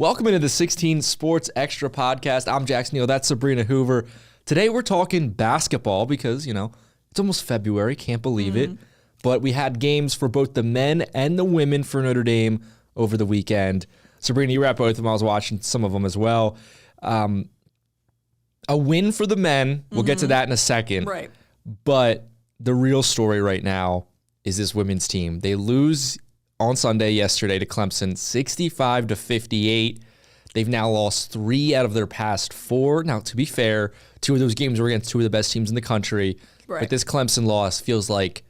Welcome into the 16 Sports Extra podcast. I'm Jackson Neal. That's Sabrina Hoover. Today we're talking basketball because, it's almost February. Can't believe it. But we had games for both the men and the women for Notre Dame over the weekend. Sabrina, you were at both of them. I was watching some of them as well. A win for the men. We'll get to that in a second. Right. But the real story right now is this women's team. They lose on Sunday yesterday to Clemson, 65-58. They've now lost 3 out of their past 4. Now, to be fair, 2 of those games were against 2 of the best teams in the country. Right. But this Clemson loss feels like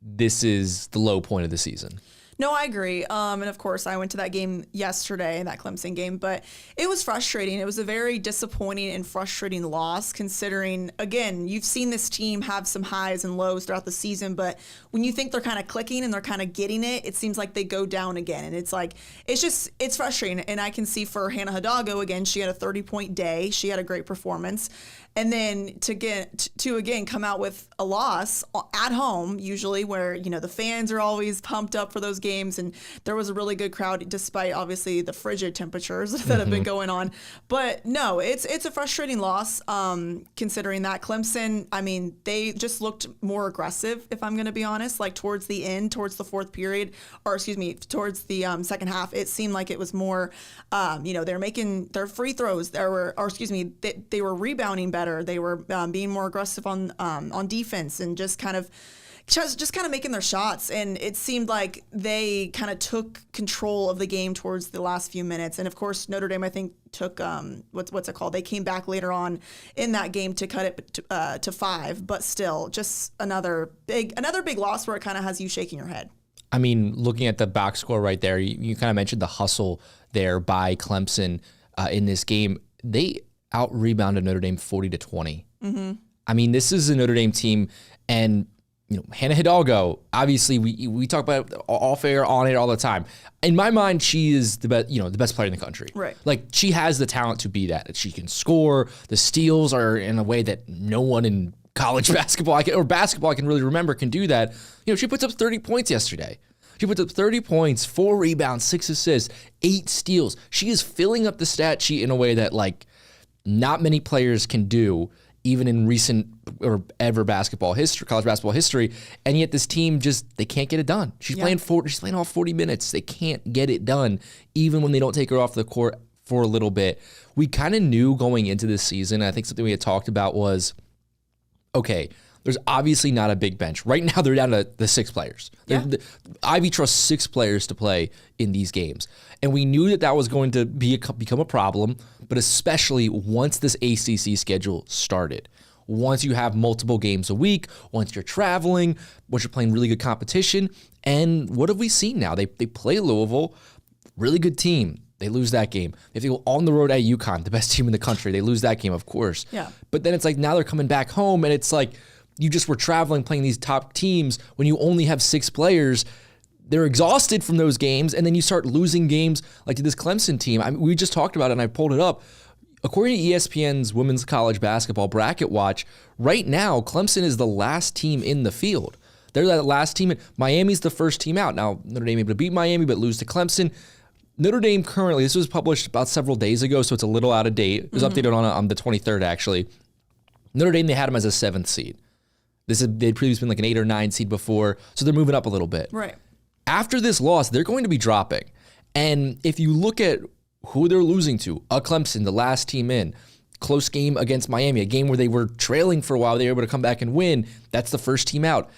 this is the low point of the season. No, I agree. And of course, I went to that game yesterday, that Clemson game, but it was frustrating. It was a very disappointing and frustrating loss considering, again, you've seen this team have some highs and lows throughout the season, but when you think they're kind of clicking and they're kind of getting it, it seems like they go down again. And it's frustrating. And I can see for Hannah Hidalgo, again, she had a 30-point day. She had a great performance. And then to again come out with a loss at home, usually where, the fans are always pumped up for those games. And there was a really good crowd despite obviously the frigid temperatures that have been going on. But no, it's a frustrating loss considering that Clemson, they just looked more aggressive, if I'm going to be honest, like towards the end, towards the fourth period, towards the second half. It seemed like it was more, they're making their free throws. They were rebounding better. They were being more aggressive on defense and just kind of making their shots. And it seemed like they kind of took control of the game towards the last few minutes. And of course, Notre Dame, I think, took what's it called? They came back later on in that game to cut it to 5. But still, just another big loss where it kind of has you shaking your head. Looking at the box score right there, you kind of mentioned the hustle there by Clemson in this game. They out-rebounded Notre Dame 40-20. This is a Notre Dame team, and Hannah Hidalgo, obviously we talk about it off air, on air all the time. In my mind, she is the best, the best player in the country. Right. Like she has the talent to be that. She can score. The steals are in a way that no one in college basketball I can really remember can do that. She puts up 30 points yesterday. She puts up 30 points, 4 rebounds, 6 assists, 8 steals. She is filling up the stat sheet in a way that not many players can do, even in recent or ever college basketball history, and yet this team they can't get it done. She's playing all 40 minutes. They can't get it done, even when they don't take her off the court for a little bit. We kind of knew going into this season, I think something we had talked about was, okay, there's obviously not a big bench. Right now, they're down to the 6 players. Yeah. Ivy trusts 6 players to play in these games. And we knew that was going to become a problem, but especially once this ACC schedule started. Once you have multiple games a week, once you're traveling, once you're playing really good competition. And what have we seen now? They play Louisville, really good team. They lose that game. If they go on the road at UConn, the best team in the country, they lose that game, of course. Yeah. But then it's now they're coming back home, and it's you just were traveling playing these top teams when you only have 6 players. They're exhausted from those games, and then you start losing games like to this Clemson team. We just talked about it, and I pulled it up. According to ESPN's Women's College Basketball Bracket Watch, right now, Clemson is the last team in the field. They're that last team. Miami's the first team out. Now, Notre Dame able to beat Miami, but lose to Clemson. Notre Dame currently, this was published about several days ago, so it's a little out of date. It was updated on the 23rd, actually. Notre Dame, they had them as a 7th seed. They'd previously been an 8 or 9 seed before, so they're moving up a little bit. Right. After this loss, they're going to be dropping. And if you look at who they're losing to, Clemson, the last team in, close game against Miami, a game where they were trailing for a while, they were able to come back and win. That's the first team out.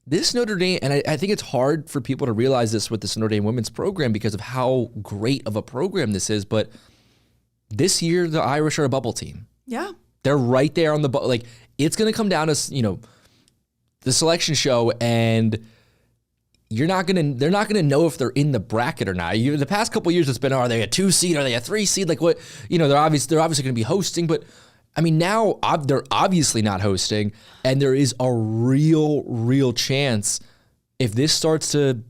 This Notre Dame, and I think it's hard for people to realize this with this Notre Dame women's program because of how great of a program this is, but this year, the Irish are a bubble team. Yeah. They're right there on the it's going to come down to, the selection show, and they're not gonna know if they're in the bracket or not. The past couple of years, it's been, are they a 2 seed? Are they a 3 seed? They're obviously going to be hosting, but now they're obviously not hosting, and there is a real chance if this starts to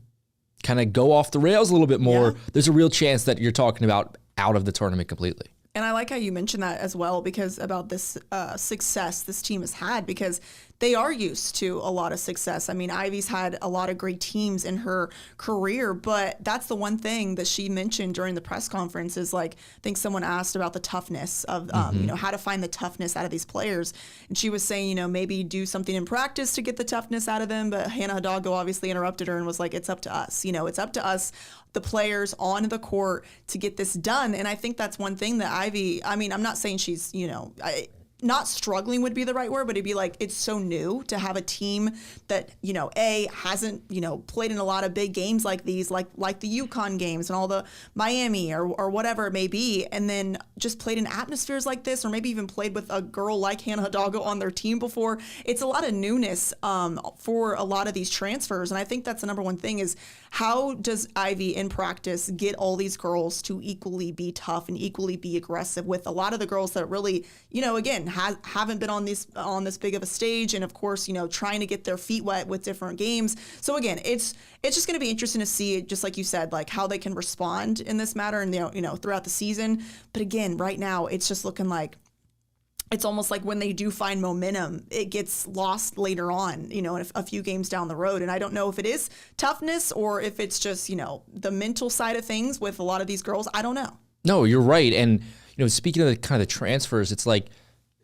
kind of go off the rails a little bit more. Yeah. There's a real chance that you're talking about out of the tournament completely. And I like how you mentioned that as well, because about this success this team has had, because they are used to a lot of success. I mean, Ivy's had a lot of great teams in her career, but that's the one thing that she mentioned during the press conference is like, I think someone asked about the toughness of, how to find the toughness out of these players. And she was saying, maybe do something in practice to get the toughness out of them. But Hannah Hidalgo obviously interrupted her and was like, it's up to us. It's up to us, the players on the court, to get this done. And I think that's one thing that Ivy, I mean, I'm not saying she's, not struggling would be the right word, but it'd be like, it's so new to have a team that, hasn't, played in a lot of big games like these, like the UConn games and all the Miami or whatever it may be, and then just played in atmospheres like this, or maybe even played with a girl like Hannah Hidalgo on their team before. It's a lot of newness for a lot of these transfers. And I think that's the number one thing is, how does Ivy in practice get all these girls to equally be tough and equally be aggressive with a lot of the girls that really, again, haven't been on this big of a stage, and of course, trying to get their feet wet with different games. So again, it's just going to be interesting to see, just like you said, like how they can respond in this matter and throughout the season. But again, right now, it's just looking like it's almost like when they do find momentum, it gets lost later on, a few games down the road. And I don't know if it is toughness or if it's just, the mental side of things with a lot of these girls. I don't know. No, you're right. And, speaking of the kind of the transfers, it's like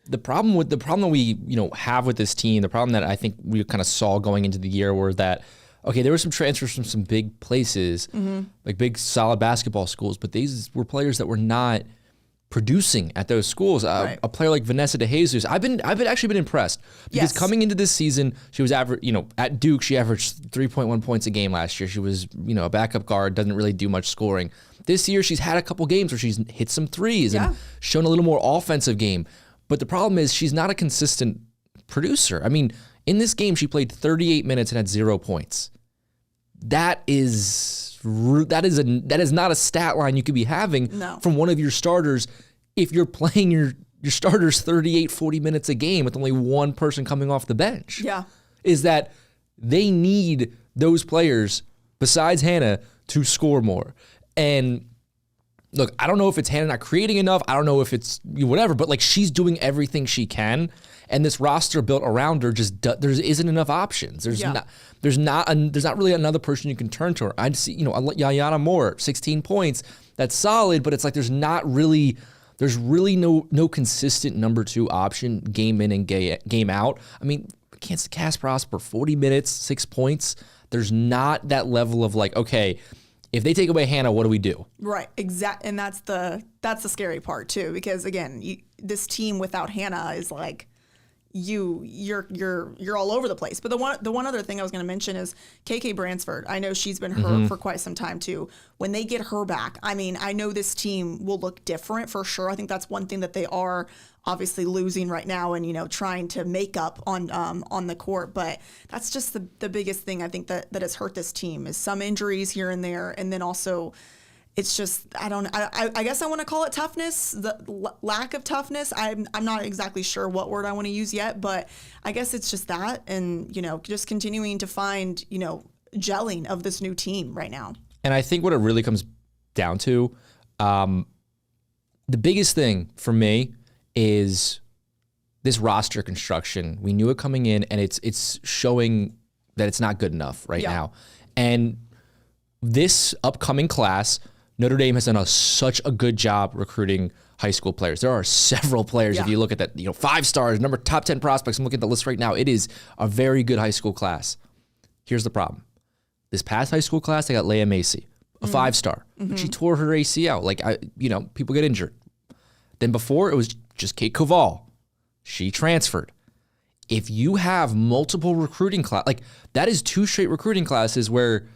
the problem that we, have with this team, the problem that I think we kind of saw going into the year were that, okay, there were some transfers from some big places, like big solid basketball schools, but these were players that were not producing at those schools. Right. A player like Vanessa De Jesus, I've actually been impressed because coming into this season, she was at Duke, she averaged 3.1 points a game last year. She was, a backup guard, doesn't really do much scoring. This year, she's had a couple games where she's hit some threes and shown a little more offensive game. But the problem is she's not a consistent producer. I mean, in this game, she played 38 minutes and had 0 points. That is not a stat line you could be having from one of your starters if you're playing your starters 38, 40 minutes a game with only one person coming off the bench. Yeah. Is that they need those players besides Hannah to score more. And look, I don't know if it's Hannah not creating enough. I don't know if it's whatever, but like she's doing everything she can. And this roster built around her there isn't enough options. There's not really another person you can turn to her. I'd see, Yayana Moore, 16 points. That's solid, but it's like there's really no consistent number 2 option game in and game out. I mean, Cass Prosper, 40 minutes, 6 points. There's not that level of like, okay, if they take away Hannah, what do we do? Right, exactly, and that's the scary part too, because again, this team without Hannah is like you're all over the place. But the one other thing I was going to mention is KK Bransford. I know she's been hurt for quite some time too. When they get her back, I mean, I know this team will look different for sure. I think that's one thing that they are obviously losing right now and, trying to make up on the court. But that's just the biggest thing I think that has hurt this team is some injuries here and there. And then also it's just, I guess I want to call it toughness, the lack of toughness. I'm not exactly sure what word I want to use yet, but I guess it's just that. And, just continuing to find, gelling of this new team right now. And I think what it really comes down to, the biggest thing for me is this roster construction. We knew it coming in, and it's showing that it's not good enough right now. And this upcoming class, Notre Dame has done such a good job recruiting high school players. There are several players. If you look at that, 5 stars, top 10 prospects. I'm looking at the list right now. It is a very good high school class. Here's the problem. This past high school class, they got Leia Macy, a 5-star. But she tore her ACL. People get injured. Then before, it was just Kate Koval. She transferred. If you have multiple recruiting class, that is 2 straight recruiting classes where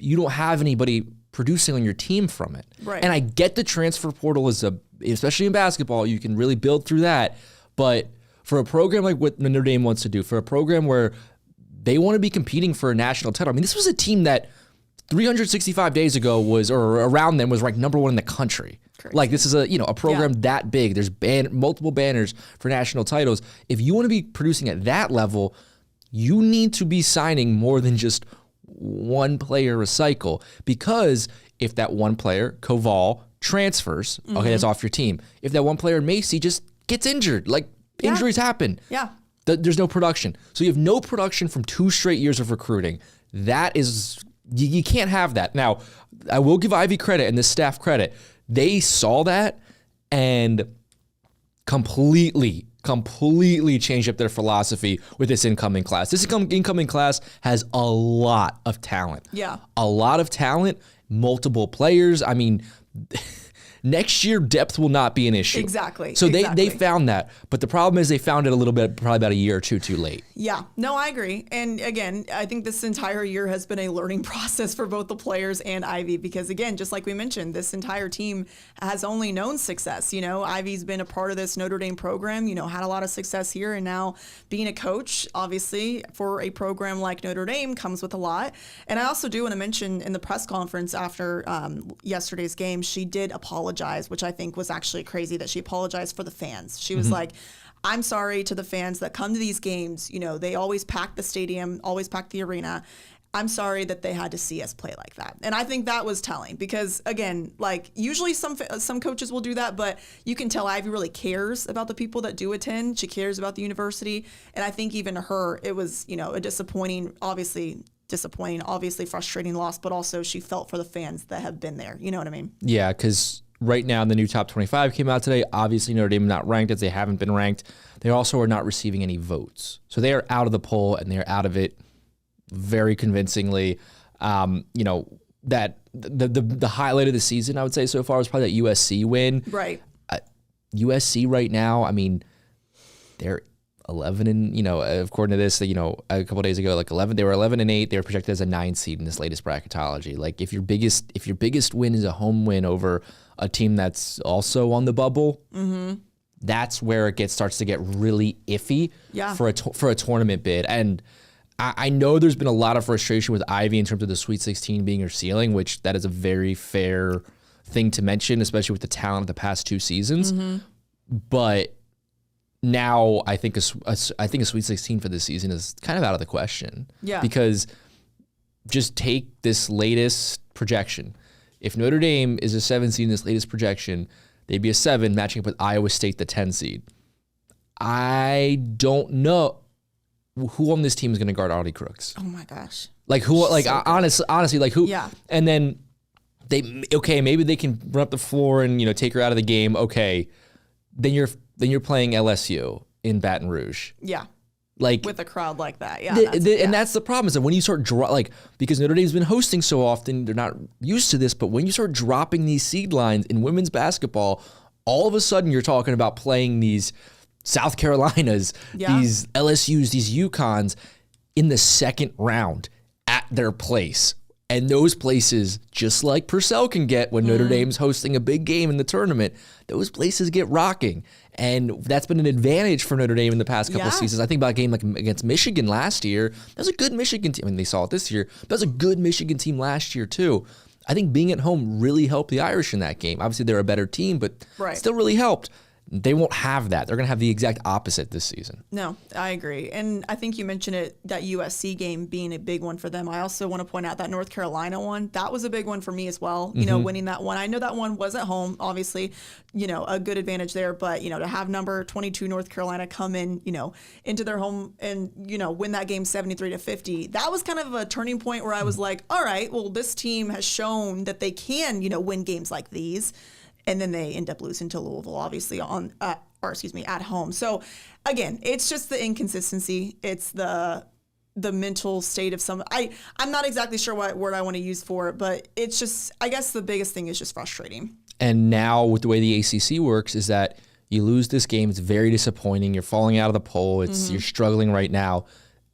you don't have anybody producing on your team from it. Right. And I get the transfer portal especially in basketball, you can really build through that. But for a program like what Notre Dame wants to do, for a program where they want to be competing for a national title, I mean, this was a team that 365 days ago was ranked number 1 in the country. Crazy. This is a program that big. There's multiple banners for national titles. If you want to be producing at that level, you need to be signing more than just one player a cycle, because if that one player, Koval, transfers, okay, that's off your team. If that one player, Macy, just gets injured, injuries happen. Yeah. There's no production. So you have no production from 2 straight years of recruiting. That is, you can't have that. Now, I will give Ivy credit and the staff credit. They saw that and completely changed up their philosophy with this incoming class. This incoming class has a lot of talent. Yeah. A lot of talent, multiple players. I mean, next year, depth will not be an issue. Exactly. So they found that. But the problem is they found it a little bit, probably about a year or two too late. Yeah. No, I agree. And again, I think this entire year has been a learning process for both the players and Ivy because, again, just like we mentioned, this entire team has only known success. You know, Ivy's been a part of this Notre Dame program, you know, had a lot of success here. And now being a coach, obviously, for a program like Notre Dame comes with a lot. And I also do want to mention in the press conference after yesterday's game, she did apologize, which I think was actually crazy that she apologized for the fans. She was like, I'm sorry to the fans that come to these games. You know, they always pack the stadium, always pack the arena. I'm sorry that they had to see us play like that. And I think that was telling because, again, like usually some coaches will do that, but you can tell Ivy really cares about the people that do attend. She cares about the university. And I think even to her, it was, you know, a disappointing, obviously frustrating loss, but also she felt for the fans that have been there. You know what I mean? Yeah, because right now the new top 25 came out today. Obviously, Notre Dame not ranked as they haven't been ranked. They also are not receiving any votes. So they are out of the poll and they're out of it very convincingly. You know, that the highlight of the season, I would say so far, was probably that USC win. Right. USC right now, I mean, they're 11 and, you know, according to this, you know, a couple of days ago, like 11, they were 11-8. They were projected as a 9 seed in this latest bracketology. Like if your biggest win is a home win over a team that's also on the bubble, that's where it starts to get really iffy for a tournament bid. And I know there's been a lot of frustration with Ivy in terms of the Sweet 16 being her ceiling, which that is a very fair thing to mention, especially with the talent of the past 2 seasons. But now I think a Sweet 16 for this season is kind of out of the question. Yeah. Because just take this latest projection. If Notre Dame is a 7 seed in this latest projection, they'd be a 7 matching up with Iowa State, the 10 seed. I don't know who on this team is going to guard Audie Crooks. Oh my gosh. Like who? Like so honestly, like who? Yeah. And then maybe they can run up the floor and, you know, take her out of the game. Okay, then you're playing LSU in Baton Rouge. Yeah. Like with a crowd like that. Yeah. And that's the problem is that when you start because Notre Dame's been hosting so often, they're not used to this. But when you start dropping these seed lines in women's basketball, all of a sudden you're talking about playing these South Carolinas, these LSUs, these UConns in the second round at their place. And those places, just like Purcell can get when Notre Dame's hosting a big game in the tournament, those places get rocking. And that's been an advantage for Notre Dame in the past couple of seasons. I think about a game like against Michigan last year. That was a good Michigan team. I mean, they saw it this year. But that was a good Michigan team last year, too. I think being at home really helped the Irish in that game. Obviously, they're a better team, but still really helped. They won't have that. They're going to have the exact opposite this season. No, I agree. And I think you mentioned it, that USC game being a big one for them. I also want to point out that North Carolina one. That was a big one for me as well, you know, winning that one. I know that one was at home, obviously, you know, a good advantage there. But, you know, to have number 22 North Carolina come in, you know, into their home and, you know, win that game 73-50, that was kind of a turning point where I was like, all right, well, this team has shown that they can, you know, win games like these. And then they end up losing to Louisville, obviously, at home. So, again, it's just the inconsistency. It's the mental state of some. I'm not exactly sure what word I want to use for it, but it's just, I guess the biggest thing is just frustrating. And now with the way the ACC works is that you lose this game. It's very disappointing. You're falling out of the poll. You're struggling right now.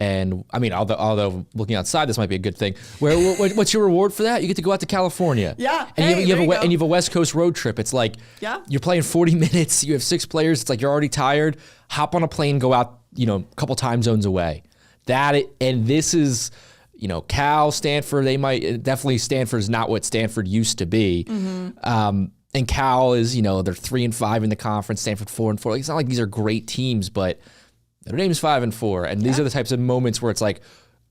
And I mean, although looking outside, this might be a good thing. What's your reward for that? You get to go out to California. Yeah. And you have a West Coast road trip. It's like you're playing 40 minutes. You have 6 players. It's like you're already tired. Hop on a plane, go out, you know, a couple time zones away. And this is, you know, Cal, Stanford. Definitely Stanford is not what Stanford used to be. And Cal is, you know, they're 3-5 in the conference. Stanford 4-4. Like, it's not like these are great teams, but Notre Dame's 5-4, and these are the types of moments where it's like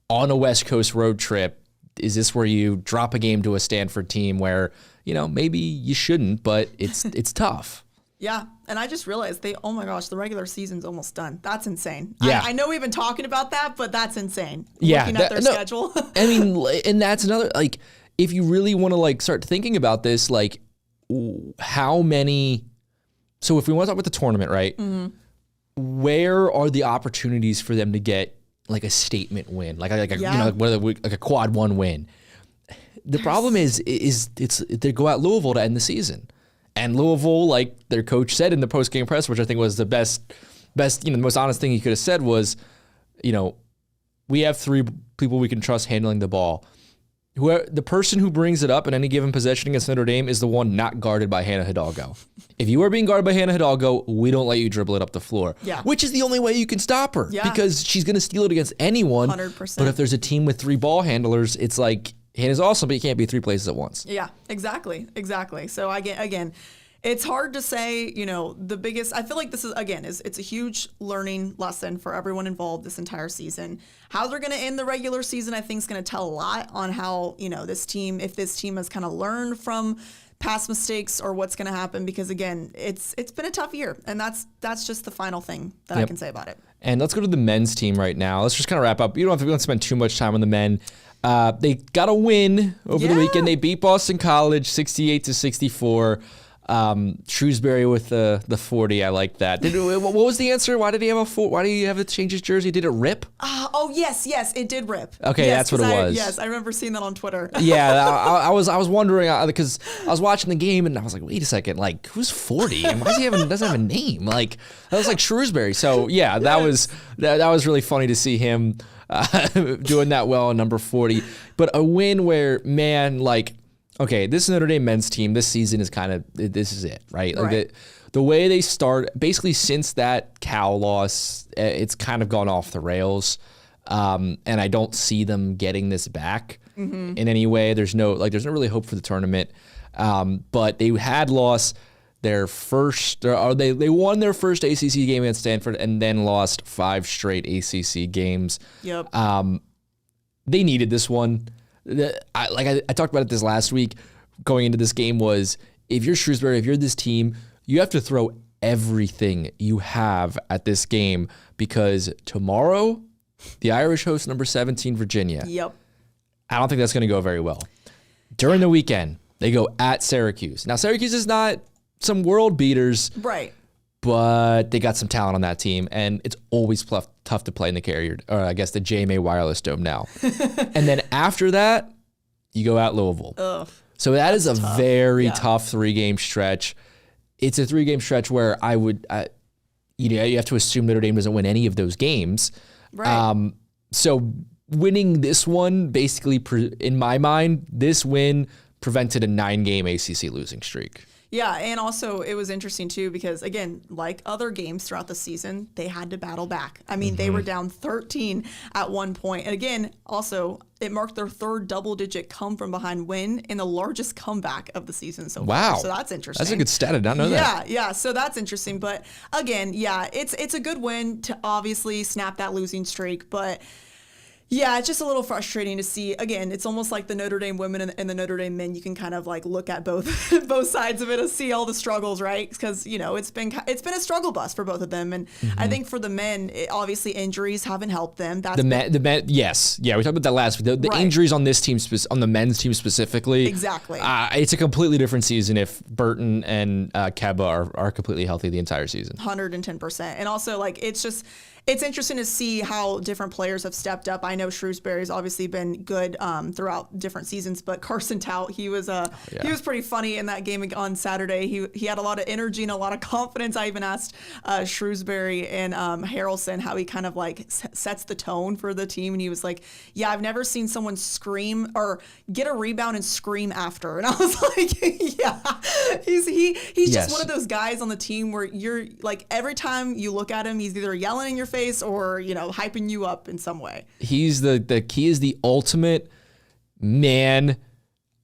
on a West Coast road trip. Is this where you drop a game to a Stanford team where, you know, maybe you shouldn't, but it's tough. Yeah, and I just realized oh my gosh, the regular season's almost done. That's insane. Yeah. I know we've been talking about that, but that's insane. Yeah, Looking at their schedule. I mean, and that's another, like, if you really want to, like, start thinking about this, like, how many, so if we want to talk about the tournament, right, where are the opportunities for them to get, like, a statement win, like a you know, like a quad one win? The problem is they go at Louisville to end the season. And Louisville, like their coach said in the post-game press, which I think was the best, you know, the most honest thing he could have said was, you know, we have 3 people we can trust handling the ball. The person who brings it up in any given possession against Notre Dame is the one not guarded by Hannah Hidalgo. If you are being guarded by Hannah Hidalgo, we don't let you dribble it up the floor. Yeah. Which is the only way you can stop her. Yeah. Because she's going to steal it against anyone. 100%. But if there's a team with 3 ball handlers, it's like, Hannah's awesome, but you can't be 3 places at once. Yeah, exactly. So again, it's hard to say, you know, the biggest, I feel like this is, again, it's a huge learning lesson for everyone involved this entire season. How they're going to end the regular season, I think, is going to tell a lot on how, you know, this team has kind of learned from past mistakes or what's going to happen, because again, it's been a tough year, and that's just the final thing that I can say about it. And let's go to the men's team right now. Let's just kind of wrap up. We don't have to spend too much time on the men. They got a win over the weekend. They beat Boston College 68-64. Shrewsbury with the 40. I like that. What was the answer? Why did he have a 4? Why did he have to change his jersey? Did it rip? Yes, it did rip. Okay, yes, that's what it was. Yes, I remember seeing that on Twitter. Yeah, I was wondering because I was watching the game and I was like, wait a second, like who's 40? And why doesn't have a name? Like that was like Shrewsbury. So yeah, that was really funny to see him doing that well on number 40. But a win where, man, like, okay, this Notre Dame men's team this season is this is it, right? Like the way they start, basically since that Cal loss, it's kind of gone off the rails. And I don't see them getting this back in any way. There's no really hope for the tournament. But they had lost their first, or they won their first ACC game against Stanford and then lost 5 straight ACC games. Yep. They needed this one. I talked about it this last week going into this game was, if you're Shrewsbury, if you're this team, you have to throw everything you have at this game, because tomorrow the Irish host number 17 Virginia. Yep. I don't think that's going to go very well. During the weekend, they go at Syracuse. Now, Syracuse is not some world beaters. Right. But they got some talent on that team, and it's always tough to play in the Carrier, or I guess the JMA Wireless Dome now. And then after that, you go at Louisville. Ugh, so that is a tough. very tough 3-game stretch. It's a 3-game stretch where you have to assume Notre Dame doesn't win any of those games. Right. So winning this one, basically, in my mind, this win prevented a 9-game ACC losing streak. Yeah, and also it was interesting too because, again, like other games throughout the season, they had to battle back. I mean, they were down 13 at one point. And again, also, it marked their 3rd double-digit come-from-behind win and the largest comeback of the season so far. So that's interesting. That's a good stat. I did not know that. Yeah, so that's interesting. But again, yeah, it's a good win to obviously snap that losing streak, but yeah, it's just a little frustrating to see. Again, it's almost like the Notre Dame women and the Notre Dame men. You can kind of like look at both sides of it and see all the struggles, right? Because it's been a struggle bus for both of them, and I think for the men, obviously injuries haven't helped them. That's the men, yes, yeah, we talked about that last week. The injuries on this team, on the men's team specifically, exactly. It's a completely different season if Burton and Keba are completely healthy the entire season. 110%, and also like it's interesting to see how different players have stepped up. I know Shrewsbury's obviously been good throughout different seasons, but Carson Tout, he was pretty funny in that game on Saturday. He had a lot of energy and a lot of confidence. I even asked Shrewsbury and Harrelson how he kind of like sets the tone for the team, and he was like, "Yeah, I've never seen someone scream or get a rebound and scream after." And I was like, "Yeah, he's just one of those guys on the team where you're like every time you look at him, he's either yelling in your face or hyping you up in some way." He is the ultimate man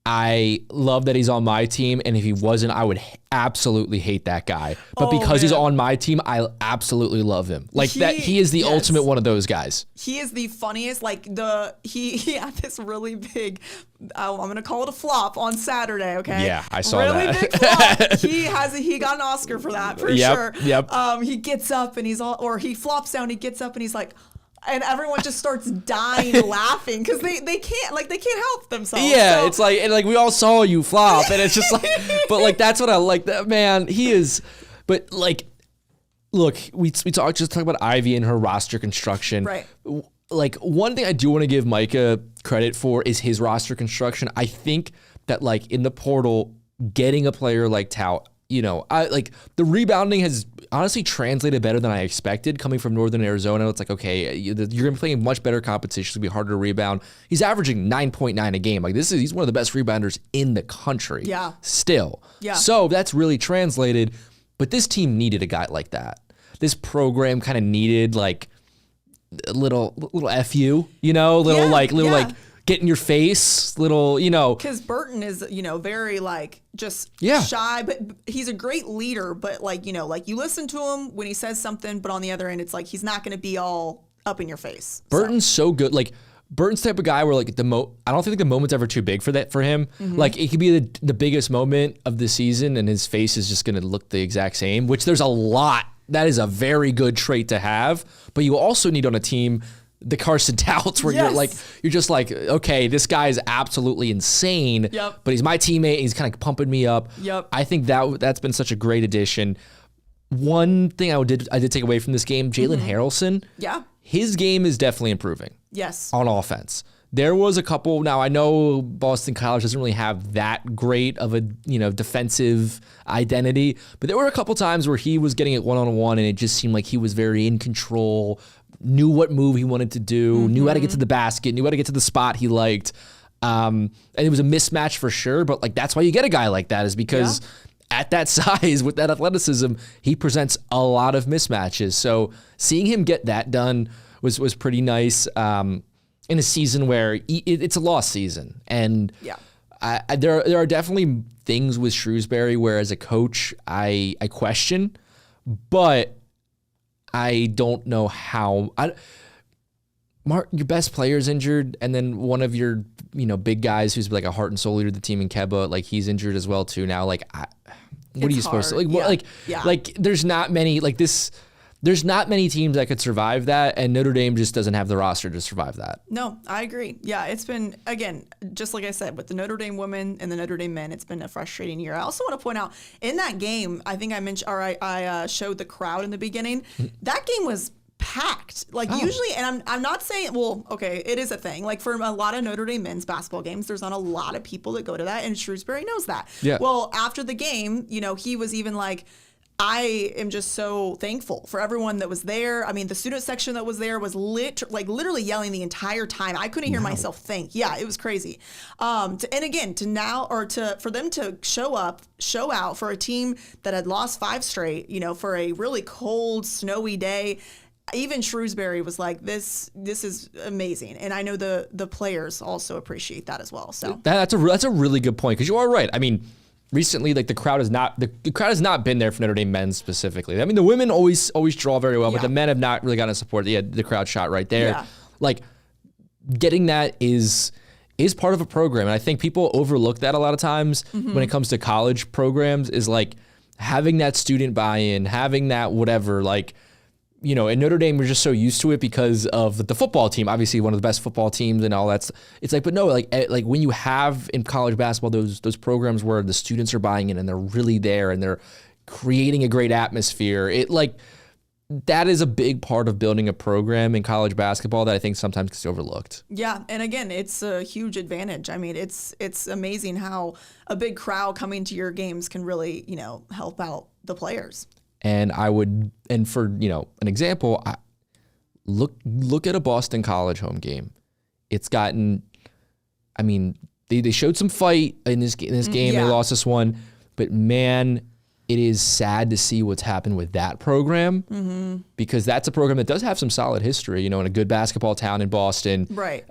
I love that he's on my team, and if he wasn't, I would absolutely hate that guy. But Oh, because he's man. on my team, I absolutely love him. Like he is the Yes. ultimate one of those guys. He is the funniest. Like he had this really big, I'm gonna call it a flop on Saturday. Okay. Yeah, I saw really that. Big flop. He got an Oscar for that for Yep, sure. yep. He gets up and he flops down. He gets up and he's like. And everyone just starts dying laughing because they can't help themselves. Yeah, So- it's like, and like we all saw you flop, and it's just like, but like that's what I like. That man, he is. But like, look, we talk about Ivy and her roster construction. Right. Like one thing I do want to give Micah credit for is his roster construction. I think that like in the portal, getting a player like Tout, I like the rebounding has honestly translated better than I expected coming from Northern Arizona. It's like, okay, you're going to be playing much better competition. It's going to be harder to rebound. He's averaging 9.9 a game. Like he's one of the best rebounders in the country. Yeah. Still. Yeah. So that's really translated. But this team needed a guy like that. This program kind of needed like a little FU, Yeah. get in your face, Because Burton is, very like just shy, but he's a great leader. But like you listen to him when he says something, but on the other end, it's like he's not going to be all up in your face. Burton's so good. Like Burton's the type of guy where like I don't think the moment's ever too big for him. Mm-hmm. Like it could be the biggest moment of the season, and his face is just going to look the exact same. Which there's a lot. That is a very good trait to have. But you also need on a team the Carson Touts where you're just like, okay, this guy is absolutely insane. Yep. But he's my teammate. He's kind of pumping me up. Yep. I think that's been such a great addition. One thing I did take away from this game, Jalen Harrelson. Yeah. His game is definitely improving Yes. on offense. There was a couple. Now I know Boston College doesn't really have that great of a defensive identity, but there were a couple times where he was getting it one-on-one, and it just seemed like he was very in control. Knew what move he wanted to do. Knew how to get to the basket. Knew how to get to the spot he liked. And it was a mismatch for sure. But like that's why you get a guy like that is because at that size with that athleticism, he presents a lot of mismatches. So seeing him get that done was pretty nice. In a season where it's a lost season. And there are definitely things with Shrewsbury where as a coach, I question, but I don't know how. Mark, your best player's injured, and then one of your big guys who's like a heart and soul leader of the team in Keba, like he's injured as well too now. Like, what are you supposed to like? There's not many like this. There's not many teams that could survive that, and Notre Dame just doesn't have the roster to survive that. No, I agree. Yeah, it's been, again, just like I said, with the Notre Dame women and the Notre Dame men, it's been a frustrating year. I also want to point out, in that game, I think I mentioned, or I showed the crowd in the beginning. That game was packed. Like usually, and I'm not saying, well, okay, it is a thing. Like for a lot of Notre Dame men's basketball games, there's not a lot of people that go to that, and Shrewsbury knows that. Yeah. Well, after the game, he was even like, I am just so thankful for everyone that was there. I mean, the student section that was there was literally yelling the entire time. I couldn't hear myself think. Yeah, it was crazy. For them to show out for a team that had lost 5 straight, for a really cold, snowy day. Even Shrewsbury was like, this is amazing. And I know the players also appreciate that as well. So that's a really good point, because you are right. I mean, recently, like the crowd has not been there for Notre Dame men specifically. I mean, the women always draw very well, but the men have not really gotten support. Yeah, the crowd shot right there. Yeah. Like getting that is part of a program, and I think people overlook that a lot of times when it comes to college programs. Is like having that student buy-in, having that whatever. Like, in Notre Dame, we're just so used to it because of the football team, obviously one of the best football teams and all that. It's like, but no, like when you have in college basketball, those programs where the students are buying in and they're really there and they're creating a great atmosphere, that is a big part of building a program in college basketball that I think sometimes gets overlooked. Yeah. And again, it's a huge advantage. I mean, it's amazing how a big crowd coming to your games can really, help out the players. And for an example, look at a Boston College home game. It's gotten, I mean, they showed some fight in this game. They lost this one, but man, it is sad to see what's happened with that program, because that's a program that does have some solid history, in a good basketball town in Boston. Right.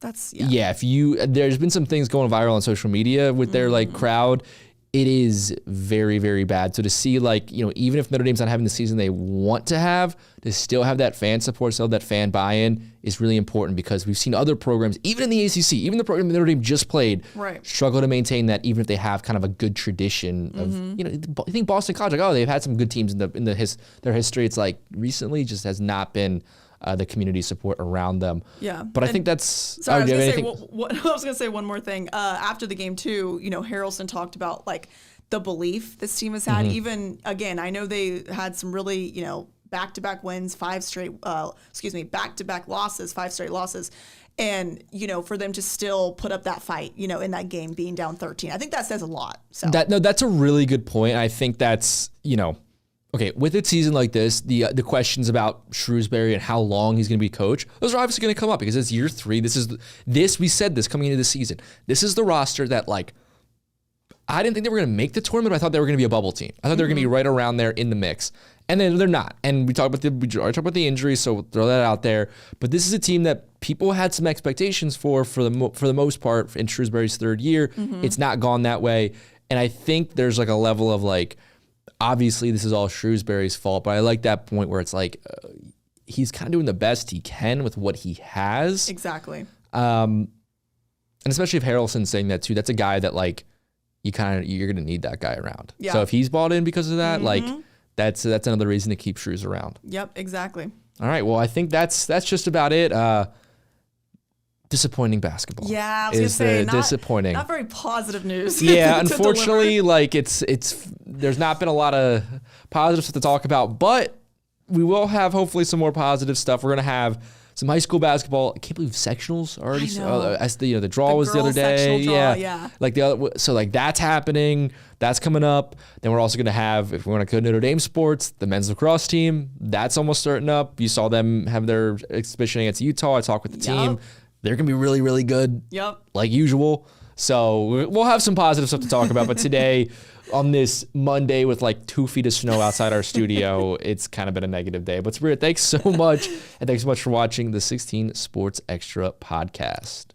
If there's been some things going viral on social media with their like crowd. It is very, very bad. So to see like, even if Notre Dame's not having the season they want to have, to still have that fan support, still have that fan buy-in is really important, because we've seen other programs, even in the ACC, even the program Notre Dame just played, struggle to maintain that, even if they have kind of a good tradition of, I think Boston College, like, they've had some good teams in their history. It's like recently just has not been the community support around them. Yeah. But I think that's... Sorry, I was going to say one more thing. After the game, too, Harrelson talked about, like, the belief this team has had. Even, again, I know they had some really, back-to-back wins, back-to-back losses, 5 straight losses. And, for them to still put up that fight, in that game being down 13. I think that says a lot. So that's a really good point. I think that's, okay, with a season like this, the questions about Shrewsbury and how long he's going to be coach, those are obviously going to come up, because it's year 3. We said this coming into the season. This is the roster that, like, I didn't think they were going to make the tournament, but I thought they were going to be a bubble team. I thought they were going to be right around there in the mix. And then they're not. And we already talked about the injuries, so we'll throw that out there. But this is a team that people had some expectations for the most part in Shrewsbury's 3rd year. It's not gone that way. And I think there's like a level of like, obviously, this is all Shrewsbury's fault, but I like that point where it's like he's kind of doing the best he can with what he has. Exactly. And especially if Harrelson's saying that too, that's a guy that like you're going to need that guy around. Yeah. So if he's bought in because of that, like that's another reason to keep Shrews around. Yep, exactly. All right. Well, I think that's just about it. Disappointing basketball. Yeah, I was gonna say disappointing. Not very positive news. Yeah, unfortunately, like it's there's not been a lot of positive stuff to talk about, but we will have hopefully some more positive stuff. We're gonna have some high school basketball. I can't believe sectionals already. The draw was the other day. Yeah. Like so like that's happening. That's coming up. Then we're also gonna have, if we want to go to Notre Dame sports, the men's lacrosse team. That's almost starting up. You saw them have their exhibition against Utah. I talked with the team. They're going to be really, really good, like usual. So we'll have some positive stuff to talk about. But today, on this Monday with like 2 feet of snow outside our studio, it's kind of been a negative day. But Sabrina, thanks so much. And thanks so much for watching the 16 Sports Extra podcast.